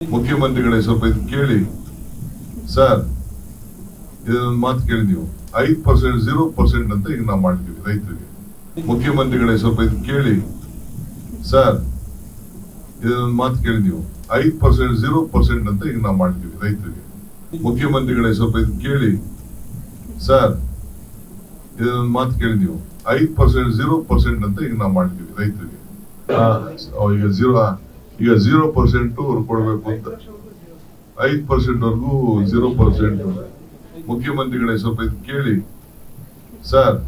ಮುಖ್ಯಮಂತ್ರಿಗಳೇ ಸ್ವಲ್ಪ ಇದು ಕೇಳಿ ಸರ್, ಇದೊಂದು ಮಾತು ಕೇಳಿ ನೀವು. 5% 0% ಅಂತ ಈಗ ನಾವು ಮಾಡ್ತೀವಿ ರೈತರಿಗೆ. ಮುಖ್ಯಮಂತ್ರಿಗಳೇ ಸ್ವಲ್ಪ ಇದು ಕೇಳಿ ಸರ್, ಇದೊಂದು ಮಾತು ಕೇಳಿ ನೀವು. 5% 0% ಅಂತ ಈಗ ನಾವು ಮಾಡ್ತೀವಿ ರೈತರಿಗೆ. ಮುಖ್ಯಮಂತ್ರಿಗಳೇ ಸ್ವಲ್ಪ ಇದು ಕೇಳಿ ಸರ್, ಇದೊಂದು ಮಾತು ಕೇಳಿ ನೀವು. 5% 0% ಅಂತ ಈಗ ನಾವು ಮಾಡ್ತೀವಿ ರೈತರಿಗೆ. ಈಗ 0% ಅವ್ರು ಕೊಡ್ಬೇಕು ಅಂತ 5% ವರೆಗೂ 0%. ಮುಖ್ಯಮಂತ್ರಿಗಳೇ ಸ್ವಲ್ಪ ಇದು ಕೇಳಿ ಸರ್,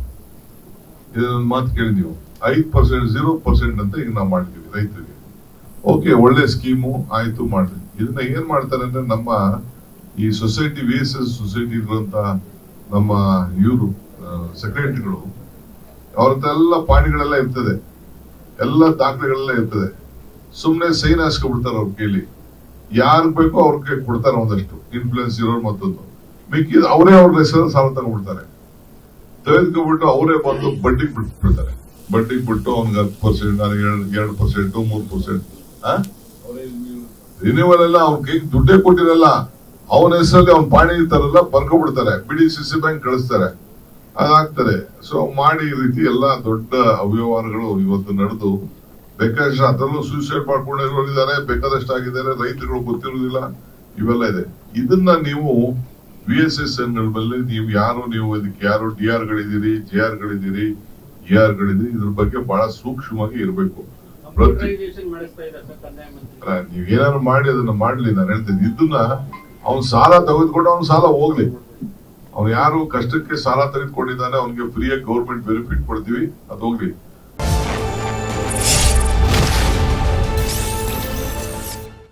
ಇದೊಂದು ಮಾತು ಕೇಳಿ ನೀವು. 5% 0% ಅಂತ ಈಗ ನಾವು ಮಾಡ್ತೀವಿ ರೈತರಿಗೆ. ಓಕೆ, ಒಳ್ಳೆ ಸ್ಕೀಮು ಆಯ್ತು, ಮಾಡ್ರಿ. ಇದನ್ನ ಏನ್ ಮಾಡ್ತಾರೆ ಅಂದ್ರೆ ನಮ್ಮ ಈ ಸೊಸೈಟಿ VSS ಸೊಸೈಟಿ ಇರುವಂತ ನಮ್ಮ ಇವರು ಸೆಕ್ರೆಟರಿಗಳು ಅವ್ರದ್ದೆಲ್ಲ ಪಾಣಿಗಳೆಲ್ಲ ಇರ್ತದೆ, ಎಲ್ಲ ದಾಖಲೆಗಳೆಲ್ಲ ಇರ್ತದೆ. ಸುಮ್ನೆ ಸೈನ್ ಹಾಸ್ಕೊಬಿಡ್ತಾರೆ ಅವ್ರ ಕೈಲಿ. ಯಾರು ಬೇಕೋ ಅವ್ರ ಕೈ ಕೊಡ್ತಾರೆ, ಒಂದಷ್ಟು ಇನ್ಫ್ಲೂಯೆನ್ಸ್ ಇರೋರು. ಮತ್ತೊಂದು ಮಿಕ್ಕಿದ ಅವರೇ ಅವ್ರ ಹೆಸರು ಸಾಲ ತಗೊಂಡ್ಬಿಡ್ತಾರೆ. ತೆಗೆದುಕೊಂಡ್ಬಿಟ್ಟು ಅವರೇ ಬಂದು ಬಡ್ಡಿಗೆ ಬಿಟ್ಬಿಡ್ತಾರೆ. ಬಡ್ಡಿಗೆ ಬಿಟ್ಟು ಅವ್ನಿಗೆ 10%, ನನಗೆ 2%, 3%. ರಿನ್ಯೂವಲ್ ಎಲ್ಲ ಅವ್ನ ಕೈಗೆ ದುಡ್ಡೇ ಕೊಟ್ಟಿರಲ್ಲ, ಅವನ ಹೆಸರಲ್ಲಿ ಅವ್ನ ಪಾಣಿ ಇರ್ತಾರಲ್ಲ ಬರ್ಕೊಬಿಡ್ತಾರೆ, ಬಿಡಿ CC ಬ್ಯಾಂಕ್ ಕಳಿಸ್ತಾರೆ, ಅದಾಗ್ತಾರೆ. ಸೊ ಮಾಡಿ ಈ ರೀತಿ ಎಲ್ಲಾ ದೊಡ್ಡ ಅವ್ಯವಹಾರಗಳು ಇವತ್ತು ನಡೆದು ಬೇಕಾದಷ್ಟು, ಅದರಲ್ಲೂ ಸೂಸೈಡ್ ಮಾಡ್ಕೊಂಡಿರೋರಿದ್ದಾರೆ, ಬೇಕಾದಷ್ಟು ಆಗಿದ್ದಾರೆ, ರೈತರುಗಳು ಗೊತ್ತಿರುವುದಿಲ್ಲ, ಇವೆಲ್ಲ ಇದೆ. ಇದನ್ನ ನೀವು VSSN ಮೇಲೆ ನೀವು ಇದಕ್ಕೆ ಯಾರು DR ಗಳಿದ್ದೀರಿ, JR ಗಳಿದ್ದೀರಿ, ER ಗಳಿದ್ದೀರಿ, ಇದ್ರ ಬಗ್ಗೆ ಬಹಳ ಸೂಕ್ಷ್ಮವಾಗಿ ಇರಬೇಕು. ನೀವ್ ಏನಾದ್ರು ಮಾಡಿ ಅದನ್ನ ಮಾಡ್ಲಿ. ನಾನು ಹೇಳ್ತೀನಿ, ಇದನ್ನ ಅವ್ನ್ ಸಾಲ ತೆಗೆದುಕೊಂಡು ಅವ್ನ್ ಸಾಲ ಹೋಗ್ಲಿ. ಅವ್ನು ಯಾರು ಕಷ್ಟಕ್ಕೆ ಸಾಲ ತೆಗೆದುಕೊಂಡಿದ್ದಾನೆ ಅವ್ನಿಗೆ ಫ್ರೀಯಾಗಿ ಗೌರ್ಮೆಂಟ್ ಬೆನಿಫಿಟ್ ಕೊಡ್ತೀವಿ, ಅದು ಹೋಗ್ಲಿ.